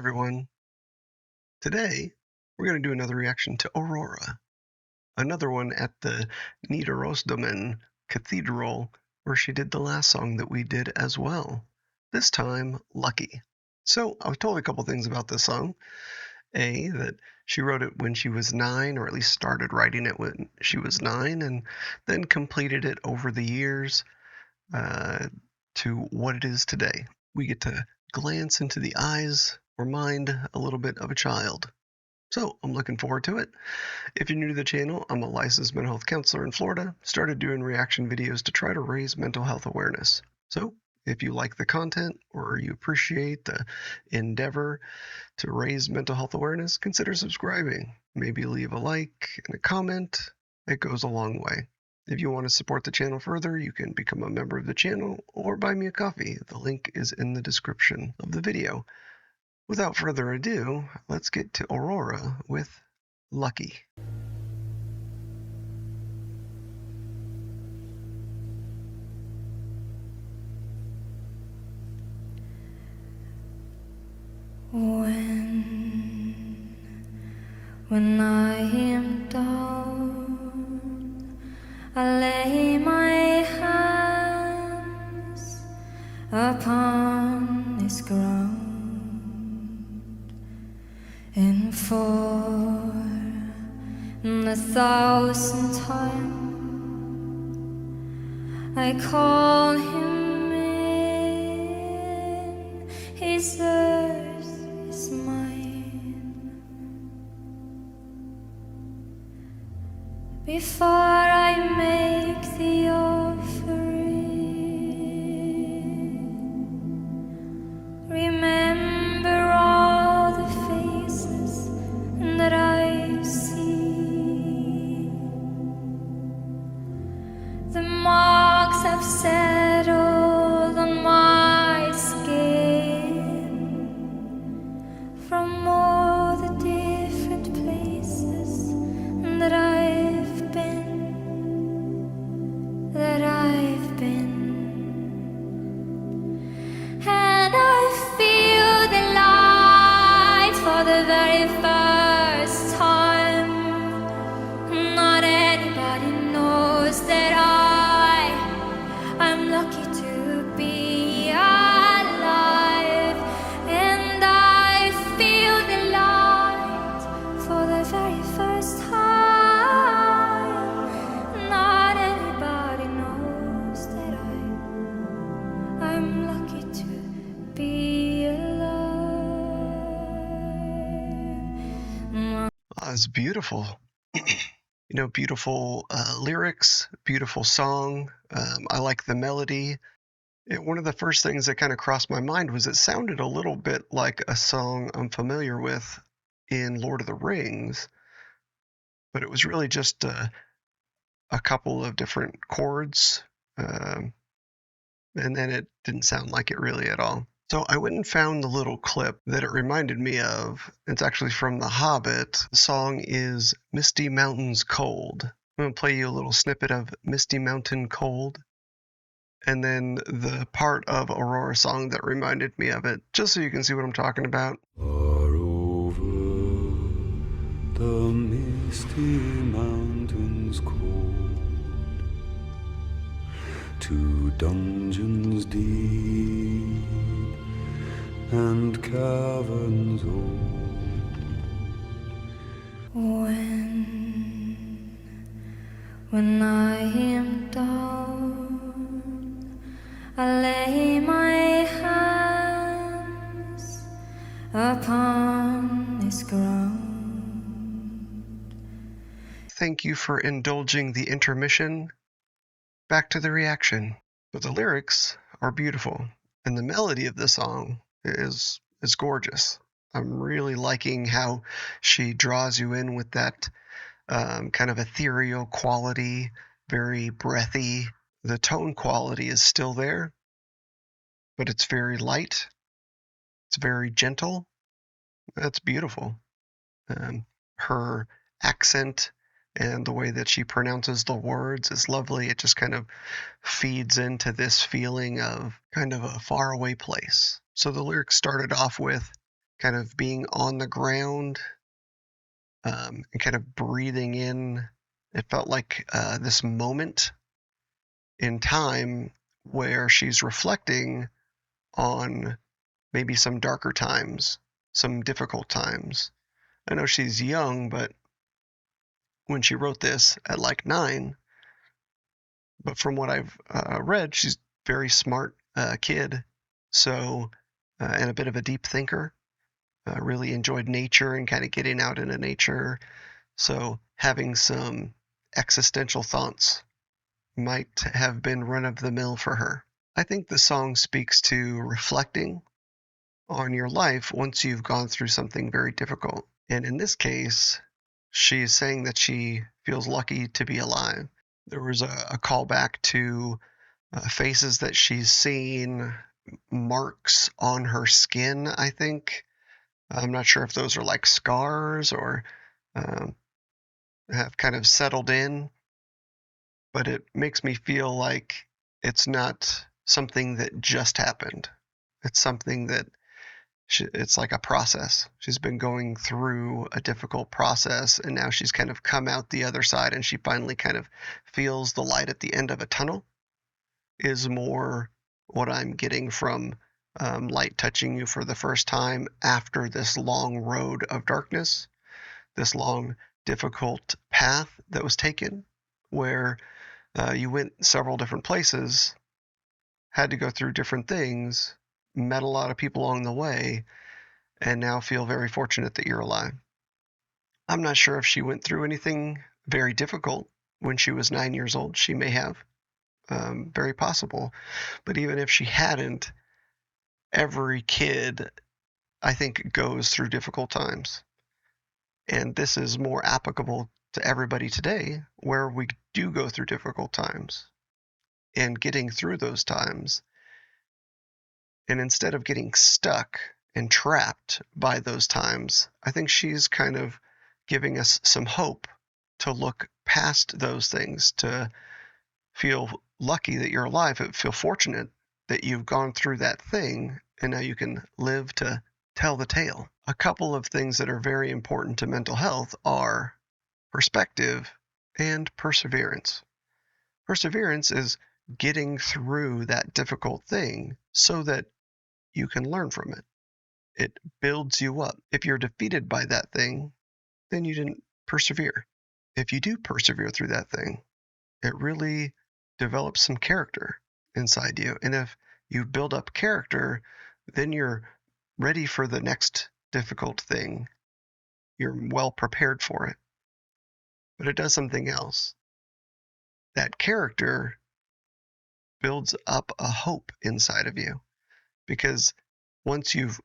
everyone. Today, we're going to do another reaction to Aurora, another one at the Nidarosdomen Cathedral, where she did the last song that we did as well. This time, Lucky. So, I was told a couple things about this song. That she wrote it when she was 9, or at least started writing it when she was 9, and then completed it over the years to what it is today. We get to glance into the eyes or mind a little bit of a child. So I'm looking forward to it. If you're new to the channel, I'm a licensed mental health counselor in Florida. Started doing reaction videos to try to raise mental health awareness. So if you like the content or you appreciate the endeavor to raise mental health awareness, consider subscribing. Maybe leave a like and a comment. It goes a long way. If you want to support the channel further, you can become a member of the channel or buy me a coffee. The link is in the description of the video. Without further ado, let's get to Aurora with Lucky. When I am down, I lay my hands upon this ground, and for the 1,000th time I call him in. His earth is mine. Before I make the offering, remember all the faces that I see, the marks I've settled on my skin from all the different places that I've been. And I feel the light for the very first time. Not anybody knows that I'm lucky to be alive. And I feel the light for the very first time. Not anybody knows that I'm lucky to be alive. It's beautiful. Beautiful lyrics, beautiful song. I like the melody. One of the first things that kind of crossed my mind was it sounded a little bit like a song I'm familiar with in Lord of the Rings, but it was really just a couple of different chords, and then it didn't sound like it really at all. So I went and found the little clip that it reminded me of. It's actually from The Hobbit. The song is Misty Mountains Cold. I'm going to play you a little snippet of Misty Mountain Cold, and then the part of Aurora song that reminded me of it, just so you can see what I'm talking about. Far over the misty mountains cold, to dungeons deep and caverns old. When I am down, I lay my hands upon this ground. Thank you for indulging the intermission. Back to the reaction. But the lyrics are beautiful, and the melody of the song is gorgeous. I'm really liking how she draws you in with that kind of ethereal quality, very breathy. The tone quality is still there, but it's very light. It's very gentle. That's beautiful. Her accent and the way that she pronounces the words is lovely. It just kind of feeds into this feeling of kind of a faraway place. So the lyrics started off with kind of being on the ground, and kind of breathing in. It felt like this moment in time where she's reflecting on maybe some darker times, some difficult times. I know she's young, but when she wrote this at like 9, but from what I've read, she's a very smart kid. So, and a bit of a deep thinker. Really enjoyed nature and kind of getting out into nature. So having some existential thoughts might have been run of the mill for her. I think the song speaks to reflecting on your life once you've gone through something very difficult. And in this case, she's saying that she feels lucky to be alive. There was a callback to faces that she's seen, marks on her skin, I think. I'm not sure if those are like scars or have kind of settled in, but it makes me feel like it's not something that just happened. It's something that it's like a process. She's been going through a difficult process, and now she's kind of come out the other side, and she finally kind of feels the light at the end of a tunnel, is more what I'm getting from light touching you for the first time after this long road of darkness, this long, difficult path that was taken, where you went several different places, had to go through different things, met a lot of people along the way, and now feel very fortunate that you're alive. I'm not sure if she went through anything very difficult when she was 9 years old. She may have, very possible. But even if she hadn't, every kid, I think, goes through difficult times. And this is more applicable to everybody today, where we do go through difficult times and getting through those times. And instead of getting stuck and trapped by those times, I think she's kind of giving us some hope to look past those things, to feel lucky that you're alive, feel fortunate that you've gone through that thing, and now you can live to tell the tale. A couple of things that are very important to mental health are perspective and perseverance. Perseverance is getting through that difficult thing so that you can learn from it. It builds you up. If you're defeated by that thing, then you didn't persevere. If you do persevere through that thing, it really develops some character inside you. And if you build up character, then you're ready for the next difficult thing. You're well prepared for it. But it does something else. That character builds up a hope inside of you, because once you've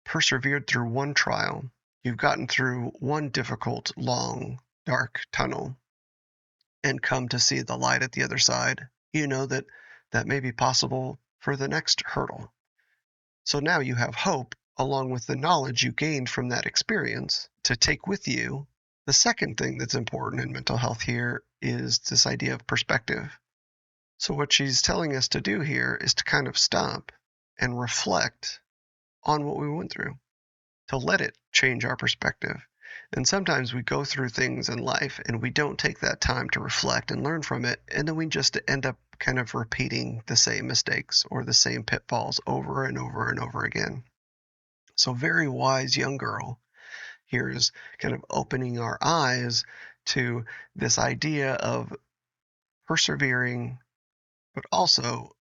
persevered through one trial, you've gotten through one difficult, long, dark tunnel and come to see the light at the other side, you know that that may be possible for the next hurdle. So now you have hope along with the knowledge you gained from that experience to take with you. The second thing that's important in mental health here is this idea of perspective. So what she's telling us to do here is to kind of stop and reflect on what we went through, to let it change our perspective. And sometimes we go through things in life and we don't take that time to reflect and learn from it, and then we just end up kind of repeating the same mistakes or the same pitfalls over and over and over again. So very wise young girl here is kind of opening our eyes to this idea of persevering, but also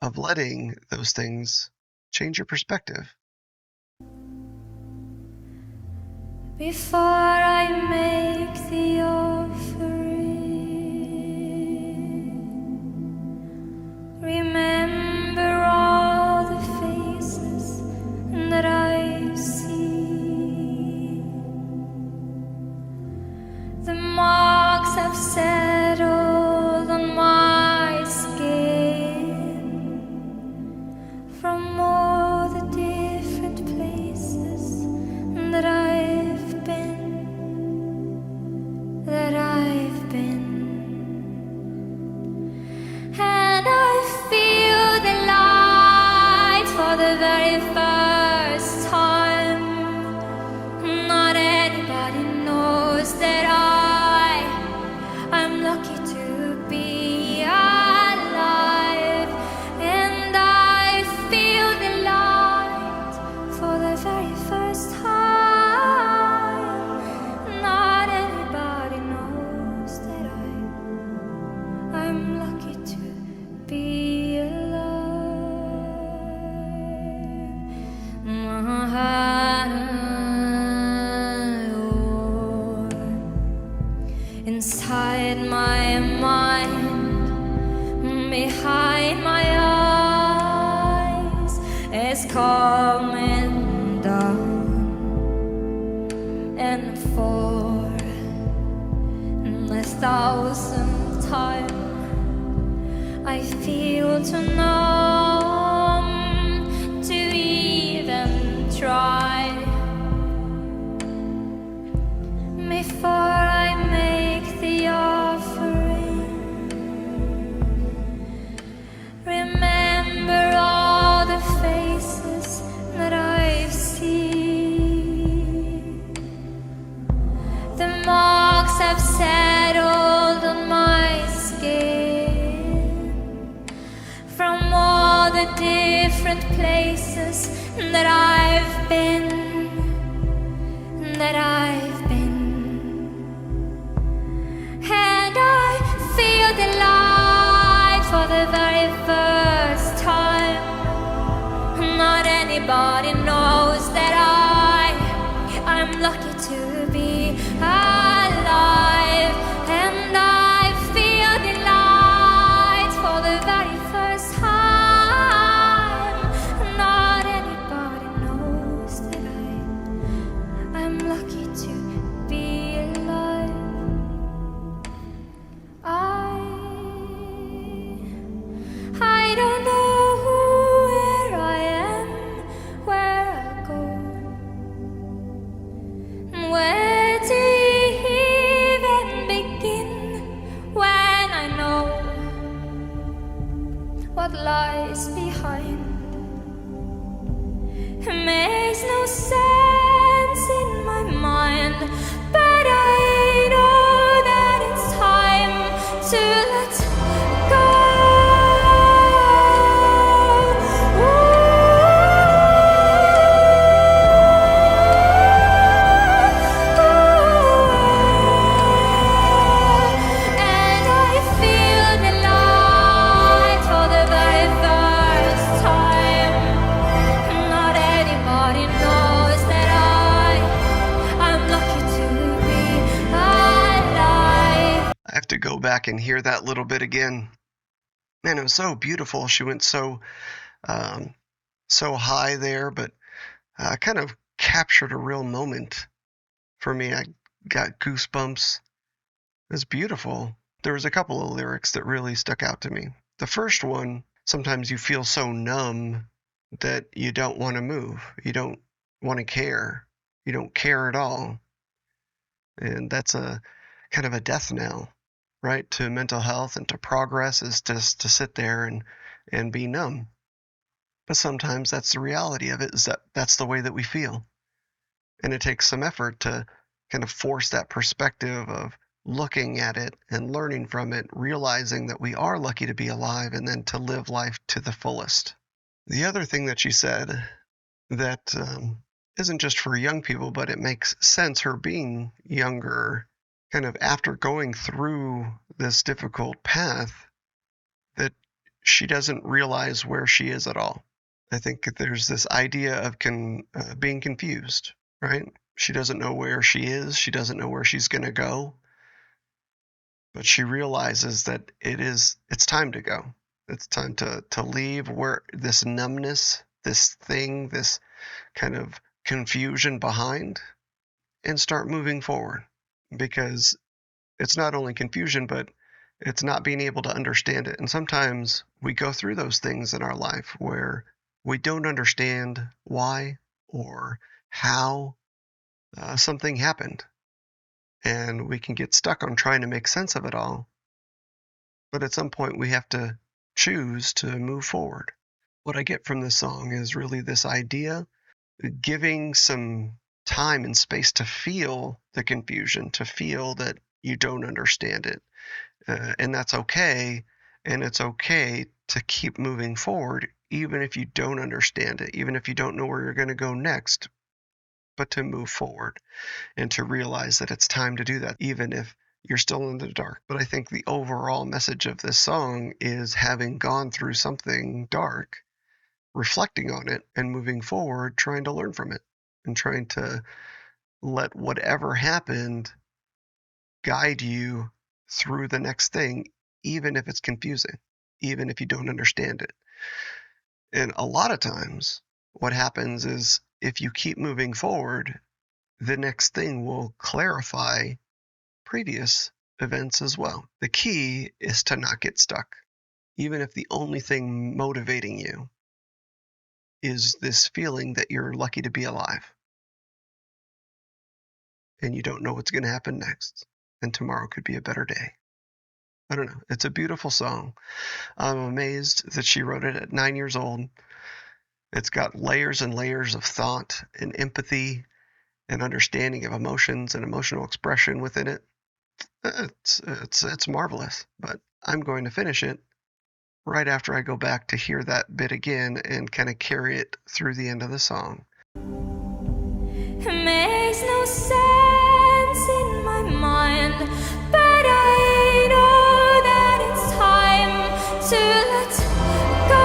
of letting those things change your perspective. Before I make the offering, remember all the faces that I've seen, the marks I've settled on my skin from all the different places that I've been. And I feel the light for the very first time. thousand times. I feel too numb to even try. Before I make the offering, remember all the faces that I've seen. The marks have settled on my skin from all the different places that I've been, And I feel the light for the very first time. Not anybody knows that I'm lucky to be alive. And I feel the light for the very first time. Not anybody knows that I'm lucky to be alive. I don't know where I am, where I go. Where to even begin when I know what lies behind? It makes no sense in my mind, but I know that it's time to let go. And I feel the light for the very first time. Not anybody knows that I'm lucky to be alive. I have to go back and hear that little bit again. Man, it was so beautiful. She went so high there, but kind of captured a real moment for me. I got goosebumps. It was beautiful. There was a couple of lyrics that really stuck out to me. The first one, sometimes you feel so numb that you don't want to move. You don't want to care. You don't care at all. And that's a kind of a death knell, right? To mental health and to progress, is just to sit there and be numb. But sometimes that's the reality of it, is that that's the way that we feel. And it takes some effort to kind of force that perspective of looking at it and learning from it, realizing that we are lucky to be alive, and then to live life to the fullest. The other thing that she said that isn't just for young people, but it makes sense, her being younger, kind of after going through this difficult path, that she doesn't realize where she is at all. I think there's this idea of being confused, right? She doesn't know where she is. She doesn't know where she's going to go. But she realizes that it's time to go. It's time to leave where this numbness, this thing, this kind of confusion behind, and start moving forward. Because it's not only confusion, but it's not being able to understand it. And sometimes we go through those things in our life where we don't understand why or how something happened. And we can get stuck on trying to make sense of it all. But at some point, we have to choose to move forward. What I get from this song is really this idea, giving some time and space to feel the confusion, to feel that you don't understand it. And that's okay. And it's okay to keep moving forward, even if you don't understand it, even if you don't know where you're going to go next, but to move forward and to realize that it's time to do that, even if you're still in the dark. But I think the overall message of this song is, having gone through something dark, reflecting on it and moving forward, trying to learn from it and trying to let whatever happened guide you through the next thing, even if it's confusing, even if you don't understand it. And a lot of times what happens is, if you keep moving forward, the next thing will clarify previous events as well. The key is to not get stuck, even if the only thing motivating you is this feeling that you're lucky to be alive and you don't know what's going to happen next, and tomorrow could be a better day. I don't know. It's a beautiful song. I'm amazed that she wrote it at 9 years old. It's got layers and layers of thought and empathy and understanding of emotions and emotional expression within it. It's marvelous. But I'm going to finish it right after I go back to hear that bit again and kind of carry it through the end of the song. It makes no sense in my mind, but I know that it's time to let go.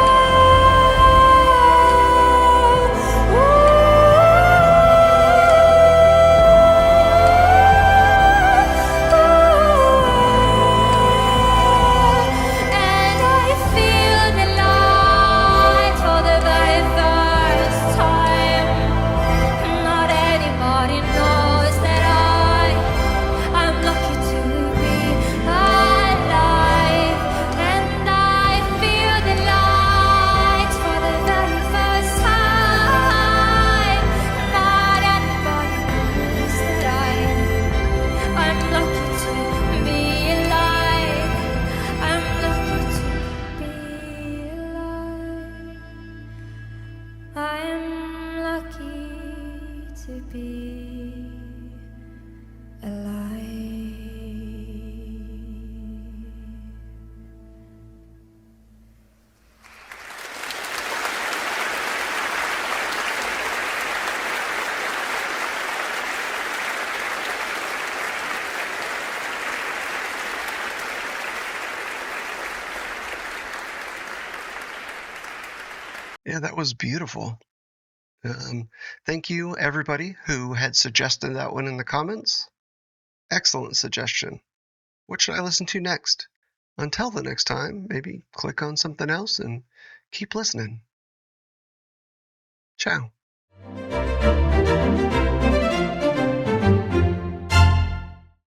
And I feel the light for the very first time. Not anybody knows that I'm lucky to be alive, and I feel the light for the very first time. Not anybody knows that I'm lucky to be alive. I'm lucky to be alive. I'm lucky to be alive. Yeah, that was beautiful. Thank you, everybody who had suggested that one in the comments. Excellent suggestion. What should I listen to next? Until the next time, maybe click on something else and keep listening. Ciao.